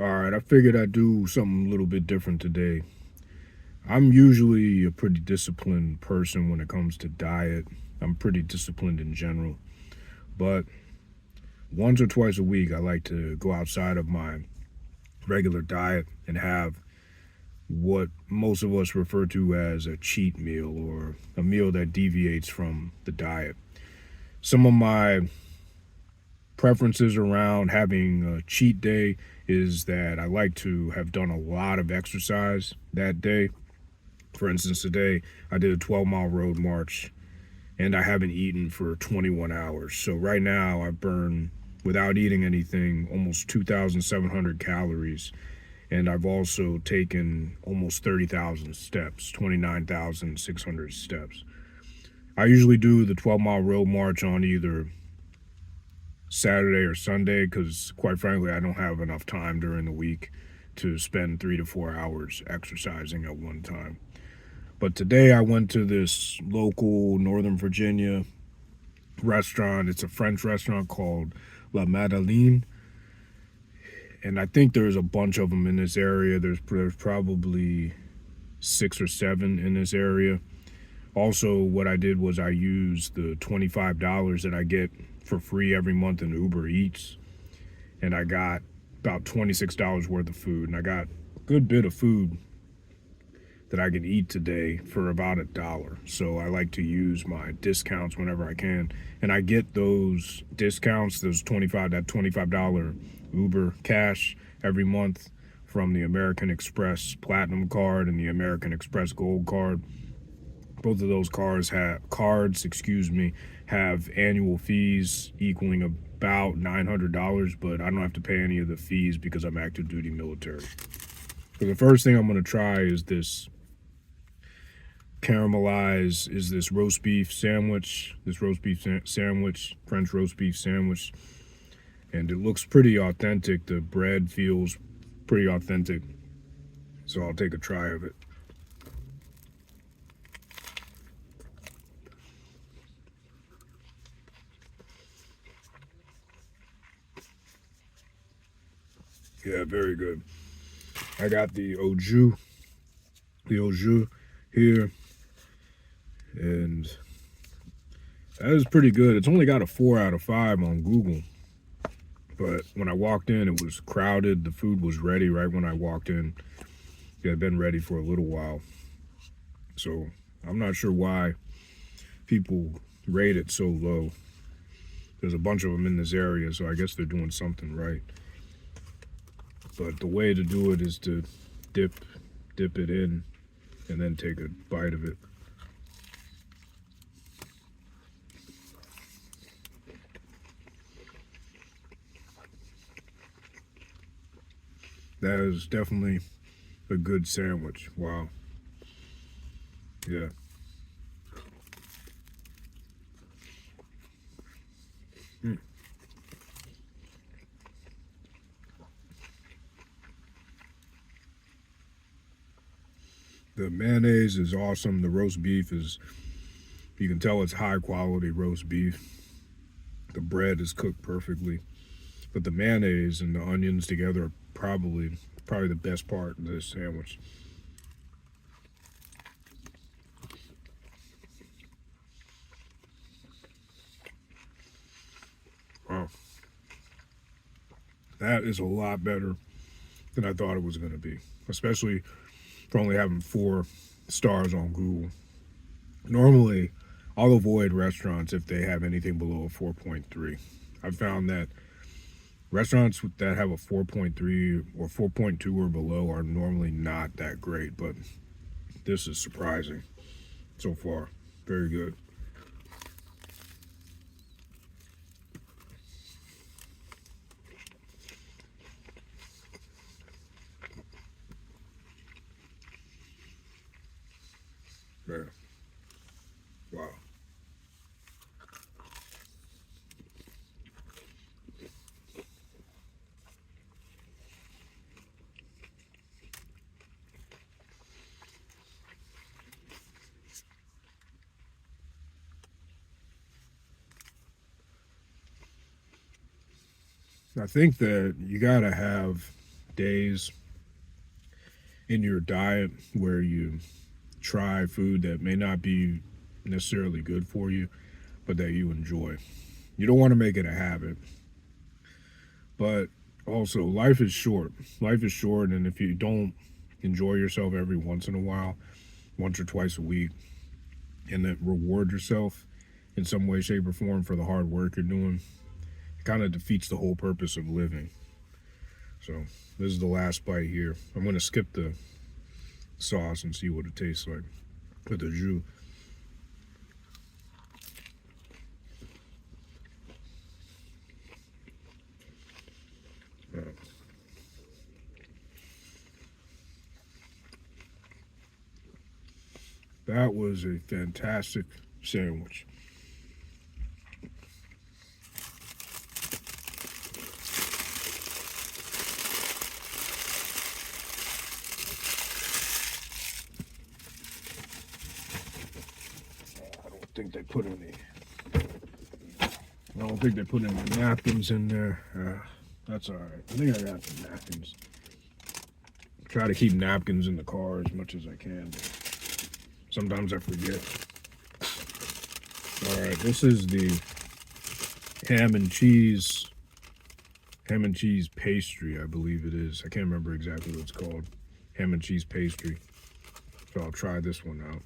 All right, I figured I'd do something a little bit different today. I'm usually a pretty disciplined person when it comes to diet. I'm pretty disciplined in general. But once or twice a week, I like to go outside of my regular diet and have what most of us refer to as a cheat meal or a meal that deviates from the diet. Some of my preferences around having a cheat day is that I like to have done a lot of exercise that day. For instance, today I did a 12-mile road march and I haven't eaten for 21 hours. So right now I burn, without eating anything, almost 2,700 calories. And I've also taken almost 30,000 steps, 29,600 steps. I usually do the 12-mile road march on either Saturday or Sunday because, quite frankly, I don't have enough time during the week to spend 3 to 4 hours exercising at one time. But today I went to this local Northern Virginia restaurant. It's a French restaurant called La Madeleine. And I think there's a bunch of them in this area. There's probably 6 or 7 in this area. Also, what I did was I used the $25 that I get for free every month in Uber Eats. And I got about $26 worth of food. And I got a good bit of food that I can eat today for about $1. So I like to use my discounts whenever I can. And I get those discounts, that $25 Uber cash every month from the American Express Platinum card and the American Express Gold card. Both of those have annual fees equaling about $900, but I don't have to pay any of the fees because I'm active duty military. So the first thing I'm going to try is this roast beef sandwich, French roast beef sandwich, and it looks pretty authentic. The bread feels pretty authentic, so I'll take a try of it. Yeah, very good. I got the au jus here, and that is pretty good. It's only got a 4 out of 5 on Google. But when I walked in, it was crowded. The food was ready right when I walked in. It had been ready for a little while. So I'm not sure why people rate it so low. There's a bunch of them in this area, so I guess they're doing something right. But the way to do it is to dip it in and then take a bite of it. That is definitely a good sandwich. Wow. Yeah. Mm. The mayonnaise is awesome. The roast beef you can tell it's high quality roast beef. The bread is cooked perfectly. But the mayonnaise and the onions together are probably the best part of this sandwich. Wow. That is a lot better than I thought it was going to be, especially for only having 4 stars on Google. Normally, I'll avoid restaurants if they have anything below a 4.3. I've found that restaurants that have a 4.3 or 4.2 or below are normally not that great, but this is surprising so far. Very good. Yeah. Wow. I think that you gotta have days in your diet where you try food that may not be necessarily good for you, but that you enjoy. You don't want to make it a habit. But also, life is short. Life is short, and if you don't enjoy yourself every once in a while, once or twice a week, and then reward yourself in some way, shape, or form for the hard work you're doing, it kind of defeats the whole purpose of living. So this is the last bite here. I'm going to skip the sauce and see what it tastes like with the jus. That was a fantastic sandwich. I don't think they put any napkins in there. That's all right. I think I got some napkins. Try to keep napkins in the car as much as I can. Sometimes I forget. All right, this is the ham and cheese pastry, I believe it is. I can't remember exactly what it's called. Ham and cheese pastry. So I'll try this one out.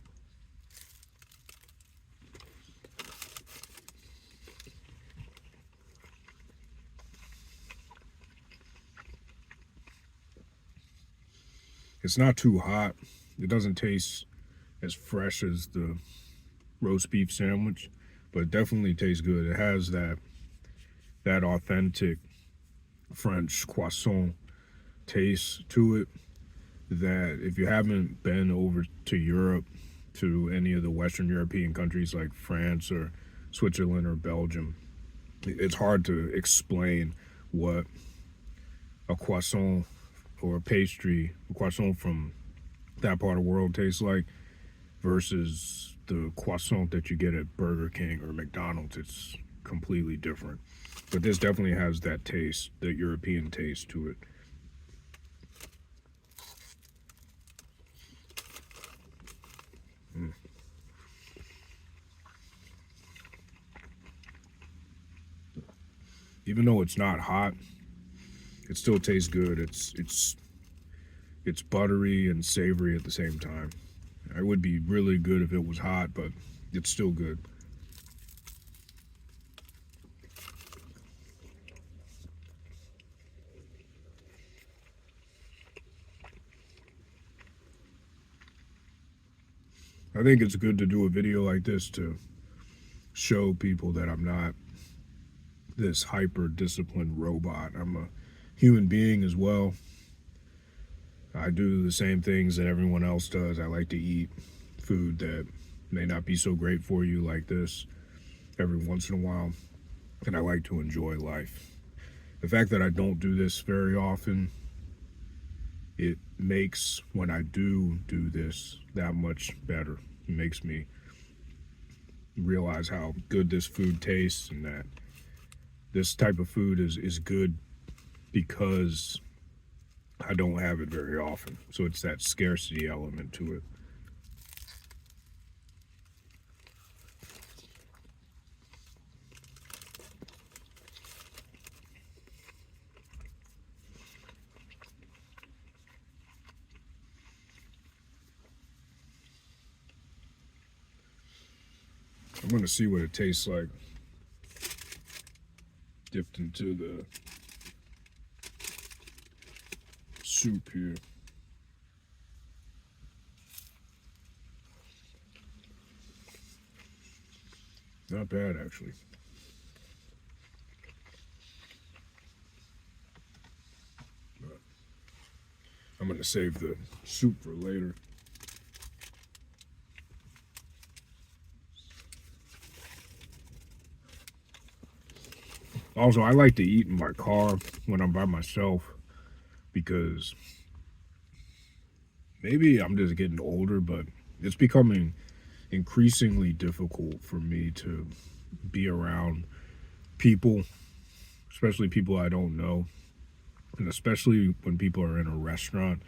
It's not too hot. It doesn't taste as fresh as the roast beef sandwich, but it definitely tastes good. It has that authentic French croissant taste to it that if you haven't been over to Europe, to any of the Western European countries like France or Switzerland or Belgium, it's hard to explain what a croissant or a croissant from that part of the world tastes like versus the croissant that you get at Burger King or McDonald's. It's completely different. But this definitely has that taste, the European taste to it. Even though it's not hot, it still tastes good. It's buttery and savory at the same time. It would be really good if it was hot, but it's still good. I think it's good to do a video like this to show people that I'm not this hyper disciplined robot. I'm a human being as well. I do the same things that everyone else does. I like to eat food that may not be so great for you, like this, every once in a while. And I like to enjoy life. The fact that I don't do this very often, it makes when I do this that much better. It makes me realize how good this food tastes and that this type of food is good because I don't have it very often. So it's that scarcity element to it. I'm going to see what it tastes like dipped into the soup here. Not bad, actually. But I'm going to save the soup for later. Also, I like to eat in my car when I'm by myself because maybe I'm just getting older, but it's becoming increasingly difficult for me to be around people, especially people I don't know, and especially when people are in a restaurant,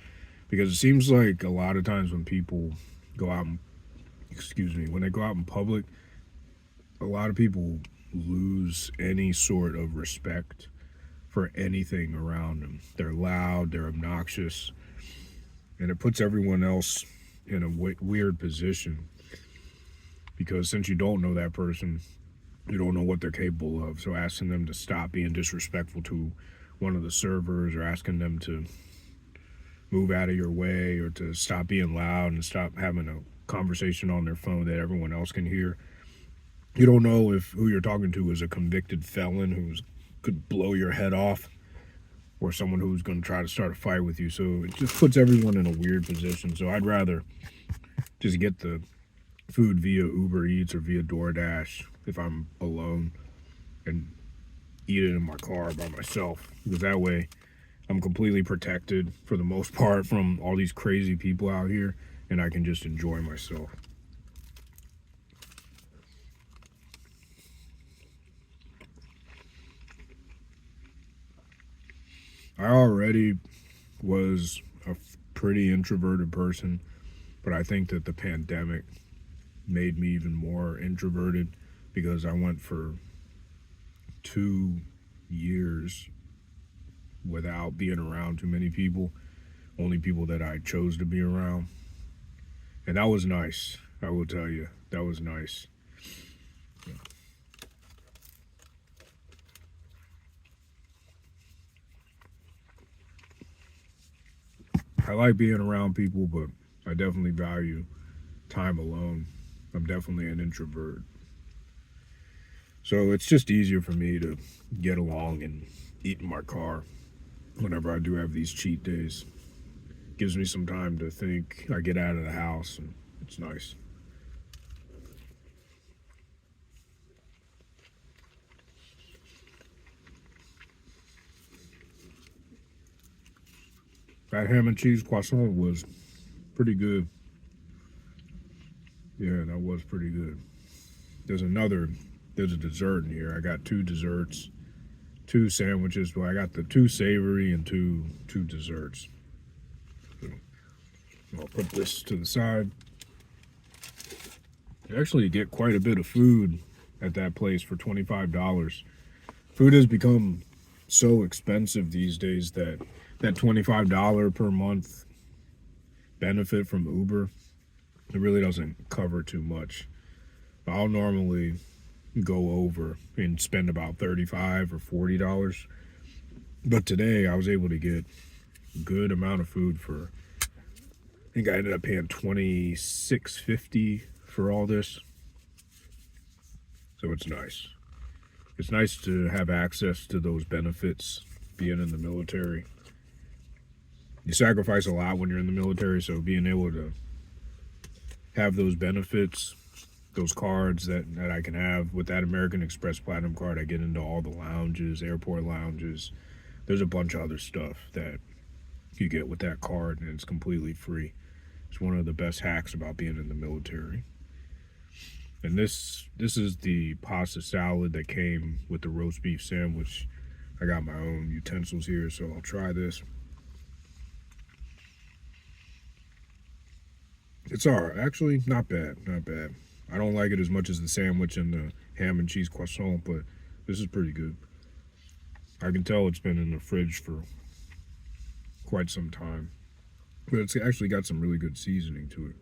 because it seems like a lot of times when people go out, when they go out in public, a lot of people lose any sort of respect for anything around them. They're loud, they're obnoxious, and it puts everyone else in a weird position, because since you don't know that person, you don't know what they're capable of. So asking them to stop being disrespectful to one of the servers, or asking them to move out of your way, or to stop being loud and stop having a conversation on their phone that everyone else can hear. You don't know if who you're talking to is a convicted felon who's could blow your head off, or someone who's going to try to start a fight with you. So it just puts everyone in a weird position. So I'd rather just get the food via Uber Eats or via DoorDash if I'm alone, and eat it in my car by myself, because that way I'm completely protected for the most part from all these crazy people out here, and I can just enjoy myself. I already was a pretty introverted person, but I think that the pandemic made me even more introverted, because I went for 2 years without being around too many people, only people that I chose to be around. And that was nice. I will tell you, that was nice. I like being around people, but I definitely value time alone. I'm definitely an introvert. So it's just easier for me to get along and eat in my car whenever I do have these cheat days. Gives me some time to think. I get out of the house, and it's nice. That ham and cheese croissant was pretty good. Yeah, that was pretty good. There's a dessert in here. I got two desserts, two sandwiches. Well, I got the two savory and two desserts. So I'll put this to the side. You actually get quite a bit of food at that place for $25. Food has become so expensive these days that $25 per month benefit from Uber, it really doesn't cover too much. I'll normally go over and spend about $35 or $40. But today I was able to get a good amount of food for, I think I ended up paying $26.50 for all this. So it's nice. It's nice to have access to those benefits being in the military. You sacrifice a lot when you're in the military, so being able to have those benefits, those cards that I can have with that American Express Platinum card, I get into all the lounges, airport lounges. There's a bunch of other stuff that you get with that card, and it's completely free. It's one of the best hacks about being in the military. And this is the pasta salad that came with the roast beef sandwich. I got my own utensils here, so I'll try this. It's alright, actually, not bad, not bad. I don't like it as much as the sandwich and the ham and cheese croissant, but this is pretty good. I can tell it's been in the fridge for quite some time, but it's actually got some really good seasoning to it.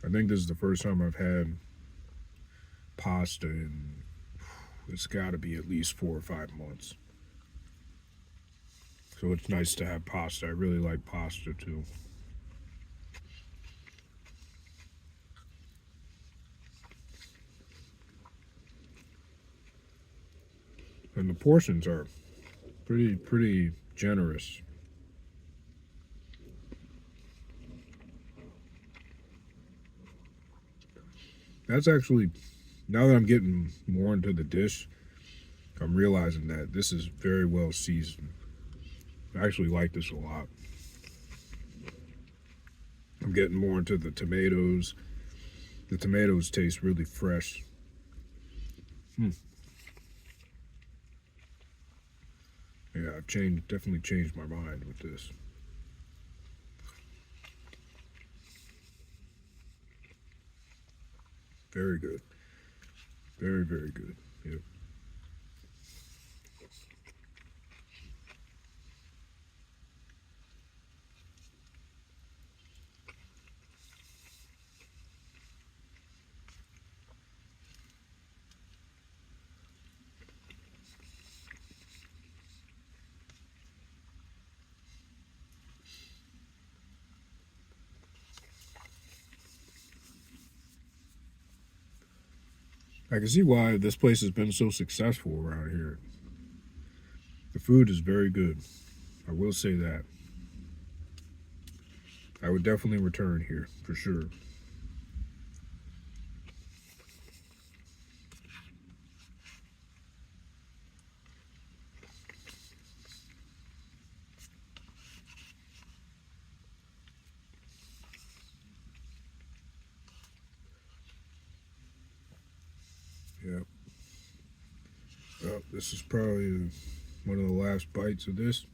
I think this is the first time I've had pasta in, it's got to be at least 4 or 5 months. So it's nice to have pasta. I really like pasta too. And the portions are pretty generous. That's actually, now that I'm getting more into the dish, I'm realizing that this is very well seasoned. I actually like this a lot. I'm getting more into the tomatoes. The tomatoes taste really fresh. Yeah, I've definitely changed my mind with this. Very good. Very, very good. Yep. I can see why this place has been so successful around here. The food is very good. I will say that. I would definitely return here for sure. Yep. Well, this is probably one of the last bites of this.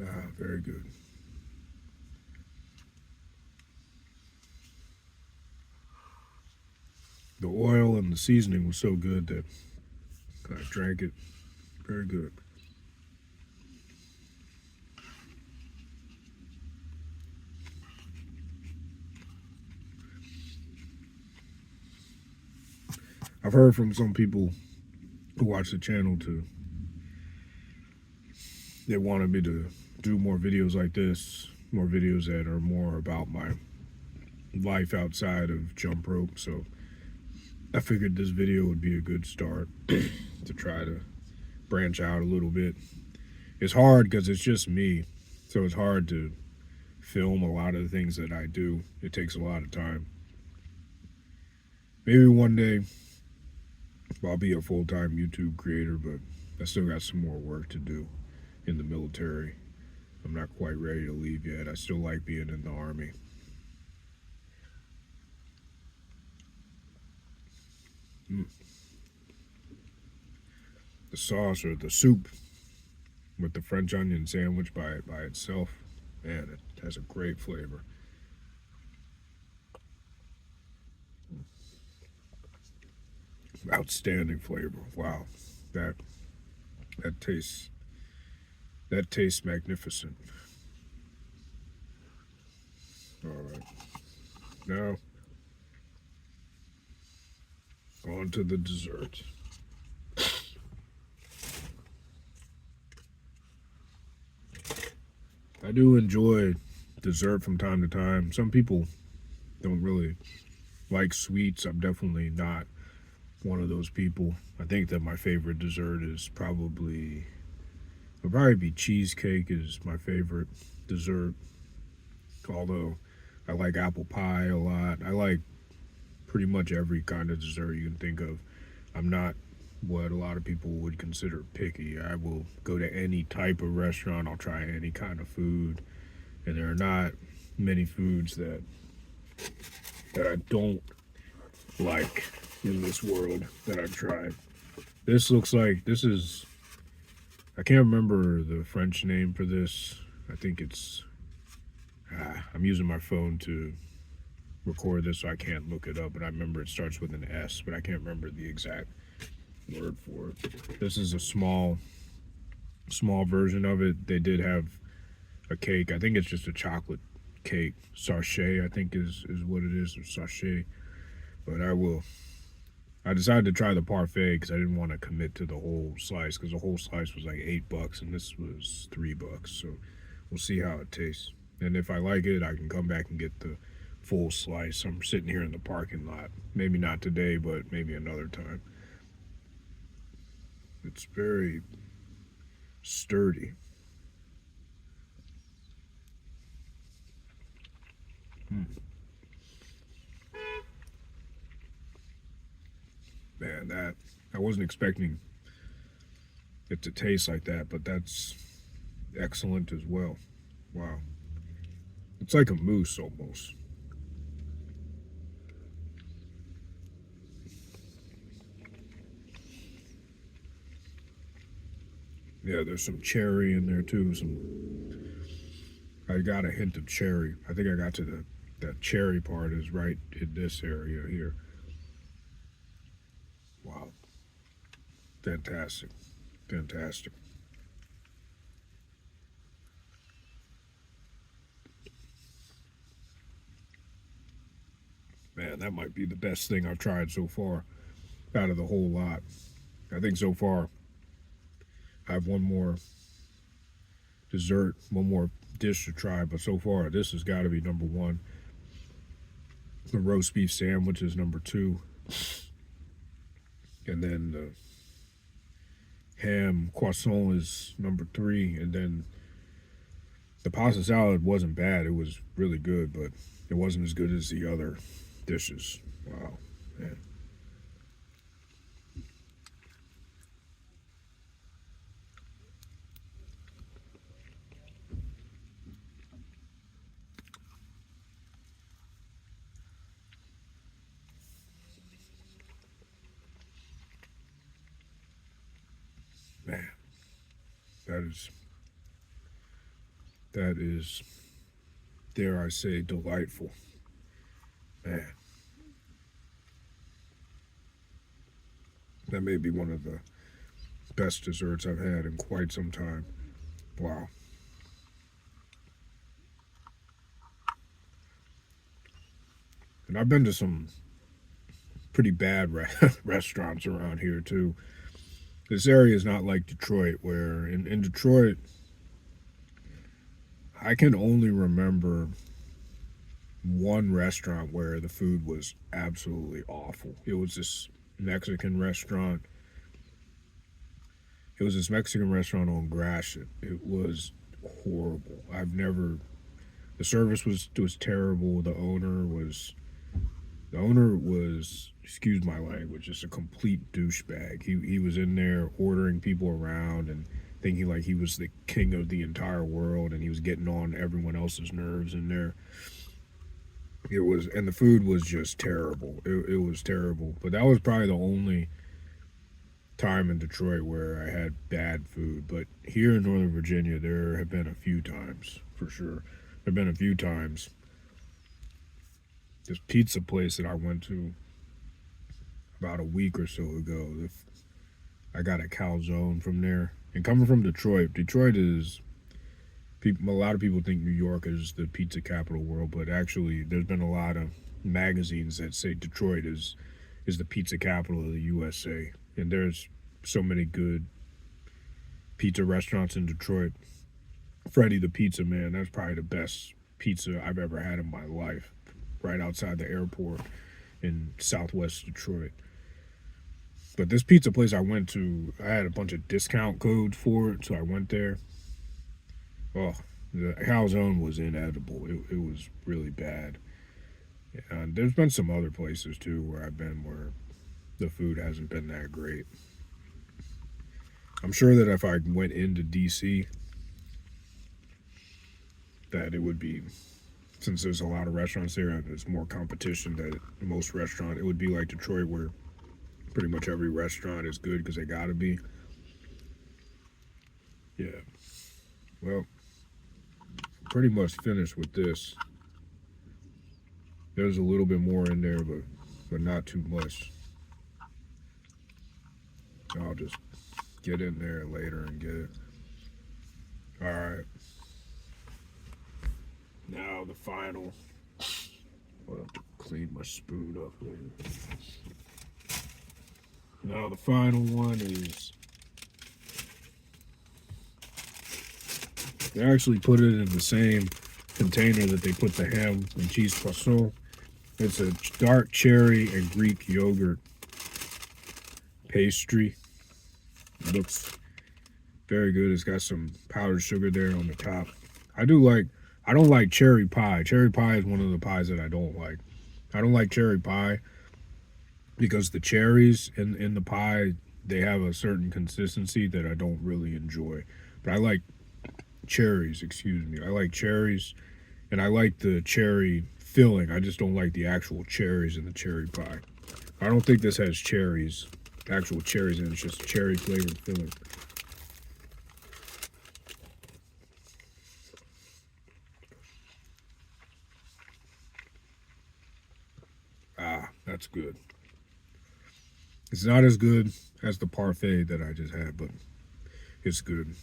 Ah, very good. The oil and the seasoning was so good that I drank it. Very good. I've heard from some people who watch the channel they wanted me to do more videos like this, more videos that are more about my life outside of jump rope. So I figured this video would be a good start to try to branch out a little bit. It's hard because it's just me, so it's hard to film a lot of the things that I do. It takes a lot of time. Maybe one day I'll be a full-time YouTube creator, but I still got some more work to do in the military. I'm not quite ready to leave yet. I still like being in the Army. Mm. The sauce or the soup with the French onion sandwich by itself, man, it has a great flavor. Outstanding flavor. Wow, that that tastes that tastes magnificent. All right, now on to the dessert. I do enjoy dessert from time to time. Some people don't really like sweets. I'm definitely not one of those people. I think that my favorite dessert is would probably be cheesecake is my favorite dessert. Although I like apple pie a lot. I like pretty much every kind of dessert you can think of. I'm not what a lot of people would consider picky. I will go to any type of restaurant. I'll try any kind of food. And there are not many foods that I don't like in this world that I've tried. This is I can't remember the French name for this. I think it's I'm using my phone to record this so I can't look it up, but I remember it starts with an S, but I can't remember the exact word for it. This is a small version of it. They did have a cake. I think it's just a chocolate cake. Sachet, I think is what it is, or sachet. But I decided to try the parfait because I didn't want to commit to the whole slice because the whole slice was like $8 and this was $3. So we'll see how it tastes. And if I like it, I can come back and get the full slice. I'm sitting here in the parking lot. Maybe not today, but maybe another time. It's very sturdy. Mm. Man, I wasn't expecting it to taste like that, but that's excellent as well. Wow. It's like a mousse almost. Yeah, there's some cherry in there too. I got a hint of cherry. I think I got to that cherry part is right in this area here. Wow. Fantastic. Fantastic. Man, that might be the best thing I've tried so far out of the whole lot. I think so far I have one more dessert, one more dish to try, but so far this has got to be number one. The roast beef sandwich is number two, and then the ham croissant is number three, and then the pasta salad wasn't bad. It was really good, but it wasn't as good as the other dishes. Wow, man. Man, that is that is, dare I say, delightful. Man, that may be one of the best desserts I've had in quite some time. Wow. And I've been to some pretty bad restaurants around here too. This area is not like Detroit, where in Detroit, I can only remember one restaurant where the food was absolutely awful. It was this Mexican restaurant. It was this Mexican restaurant on Gratiot. It was horrible. The service was terrible. The owner was, excuse my language, just a complete douchebag. He was in there ordering people around and thinking like he was the king of the entire world, and he was getting on everyone else's nerves in there. And the food was just terrible. It was terrible. But that was probably the only time in Detroit where I had bad food. But here in Northern Virginia, there have been a few times, for sure. There have been a few times. This pizza place that I went to about a week or so ago, I got a calzone from there. And coming from Detroit, a lot of people think New York is the pizza capital of the world, but actually there's been a lot of magazines that say Detroit is the pizza capital of the USA. And there's so many good pizza restaurants in Detroit. Freddy the Pizza Man, that's probably the best pizza I've ever had in my life, right outside the airport in southwest Detroit. But this pizza place I went to, I had a bunch of discount codes for it, so I went there. Oh, the calzone was inedible. It was really bad. And there's been some other places too where I've been where the food hasn't been that great. I'm sure that if I went into DC, that it would be, since there's a lot of restaurants there and there's more competition than most restaurants, it would be like Detroit where pretty much every restaurant is good because they gotta be. Yeah. Well, pretty much finished with this. There's a little bit more in there, but not too much. I'll just get in there later and get it. All right. Now the final. I'll have to clean my spoon up later. Now the final one is, they actually put it in the same container that they put the ham and cheese croissant. It's a dark cherry and Greek yogurt pastry. It looks very good. It's got some powdered sugar there on the top. I don't like cherry pie. Cherry pie is one of the pies that I don't like. I don't like cherry pie. because the cherries in the pie, they have a certain consistency that I don't really enjoy. But I like cherries, excuse me. I like cherries, and I like the cherry filling. I just don't like the actual cherries in the cherry pie. I don't think this has cherries, actual cherries in it. It's just cherry flavored filling. Ah, that's good. It's not as good as the parfait that I just had, but it's good.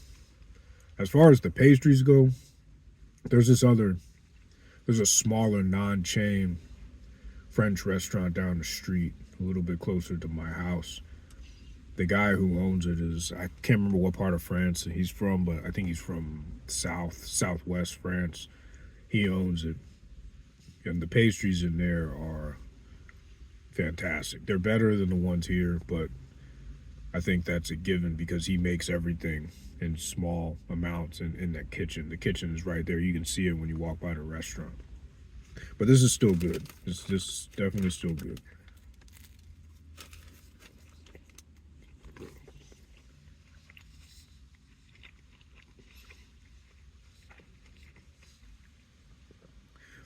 As far as the pastries go, there's this other, there's a smaller non-chain French restaurant down the street, a little bit closer to my house. The guy who owns it is, I can't remember what part of France he's from, but I think he's from southwest France. He owns it, and the pastries in there are fantastic. They're better than the ones here, but I think that's a given because he makes everything in small amounts in that kitchen. The kitchen is right there. You can see it when you walk by the restaurant. But this is still good. This is definitely still good.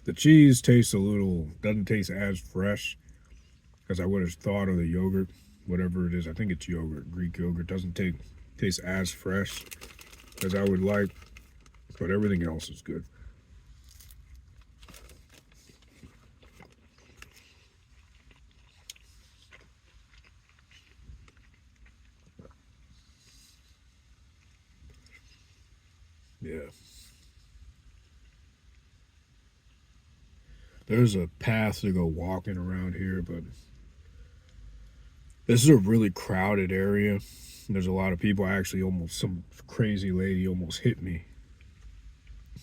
The cheese tastes a little, doesn't taste as fresh as I would have thought of the yogurt, whatever it is. I think it's yogurt, Greek yogurt. Doesn't taste as fresh as I would like, but everything else is good. Yeah. There's a path to go walking around here, but this is a really crowded area. There's a lot of people. I actually almost, some crazy lady almost hit me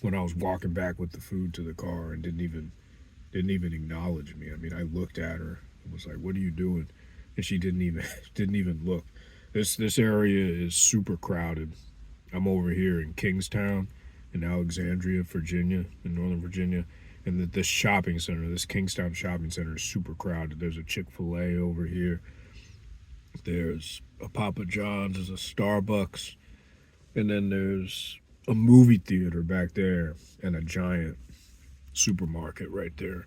when I was walking back with the food to the car and didn't even acknowledge me. I mean, I looked at her and was like, "What are you doing?" And she didn't even didn't even look. This area is super crowded. I'm over here in Kingstown, in Alexandria, Virginia, in Northern Virginia, and this shopping center, this Kingstown shopping center, is super crowded. There's a Chick-fil-A over here. There's a Papa John's. There's a Starbucks, and then there's a movie theater back there and a giant supermarket right there.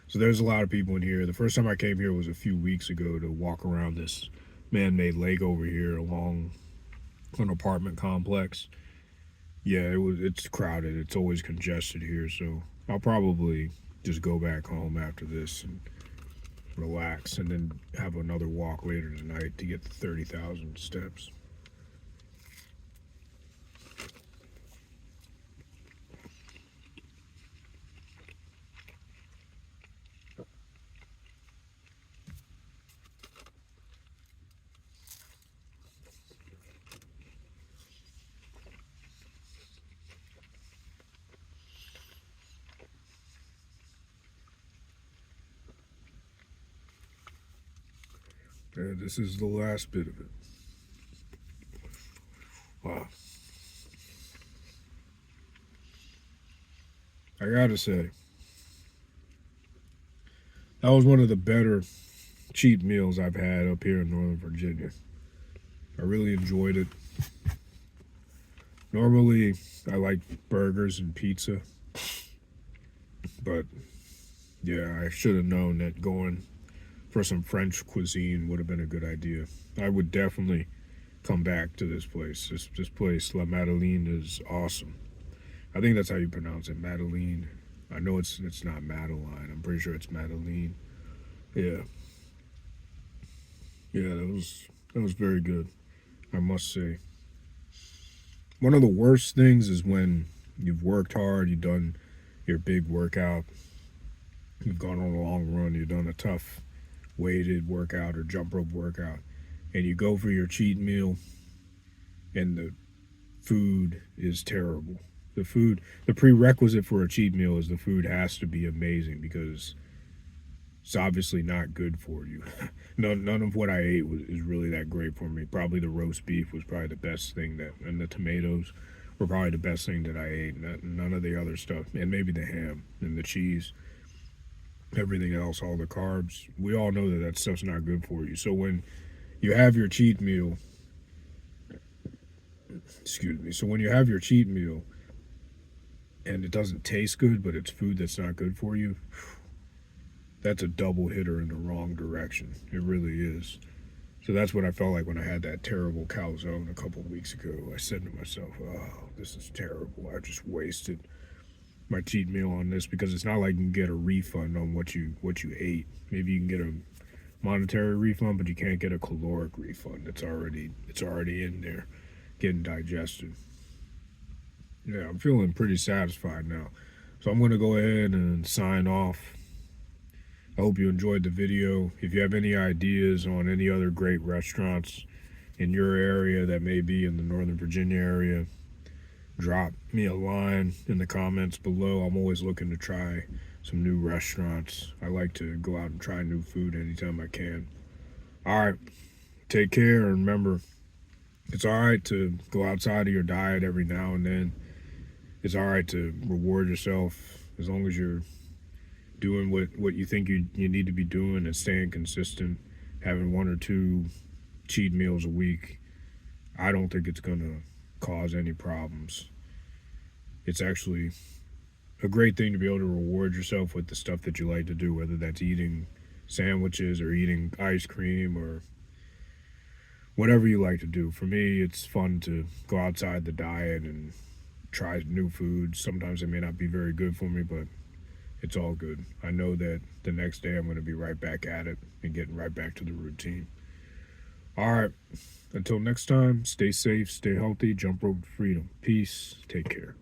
So there's a lot of people in here. The first time I came here was a few weeks ago to walk around this man-made lake over here along an apartment complex. Yeah, it's crowded. It's always congested here, so I'll probably just go back home after this and relax and then have another walk later tonight to get the 30,000 steps. And this is the last bit of it. Wow. I gotta say, that was one of the better cheap meals I've had up here in Northern Virginia. I really enjoyed it. Normally, I like burgers and pizza, but yeah, I should have known that going for some French cuisine would have been a good idea. I would definitely come back to this place. This place, La Madeleine, is awesome. I think that's how you pronounce it, Madeleine. I know it's not Madeline. I'm pretty sure it's Madeleine. Yeah, yeah, that was very good. I must say. One of the worst things is when you've worked hard, you've done your big workout, you've gone on a long run, you've done a tough weighted workout or jump rope workout, and you go for your cheat meal, and the food is terrible. The prerequisite for a cheat meal is the food has to be amazing because it's obviously not good for you. None of what I ate is really that great for me. Probably the roast beef was probably the best thing and the tomatoes were probably the best thing that I ate. None of the other stuff, and maybe the ham and the cheese. everything else, all the carbs. We all know that that stuff's not good for you. So when you have your cheat meal, excuse me, so when you have your cheat meal and it doesn't taste good, but it's food that's not good for you, that's a double hitter in the wrong direction. It really is. So that's what I felt like when I had that terrible calzone a couple of weeks ago. I said to myself, oh, this is terrible. I just wasted my cheat meal on this, because it's not like you can get a refund on what you ate. Maybe you can get a monetary refund, but you can't get a caloric refund. It's already in there, getting digested. Yeah, I'm feeling pretty satisfied now. So I'm going to go ahead and sign off. I hope you enjoyed the video. If you have any ideas on any other great restaurants in your area that may be in the Northern Virginia area, drop me a line in the comments below. I'm always looking to try some new restaurants. I like to go out and try new food anytime I can. All right, take care, and remember, it's all right to go outside of your diet every now and then. It's all right to reward yourself as long as you're doing what you think you need to be doing and staying consistent, having 1 or 2 cheat meals a week. I don't think it's going to cause any problems. It's actually a great thing to be able to reward yourself with the stuff that you like to do, whether that's eating sandwiches or eating ice cream or whatever you like to do. For me, it's fun to go outside the diet and try new foods. Sometimes it may not be very good for me, but it's all good. I know that the next day I'm going to be right back at it and getting right back to the routine. All right. Until next time, stay safe, stay healthy, jump rope to freedom. Peace. Take care.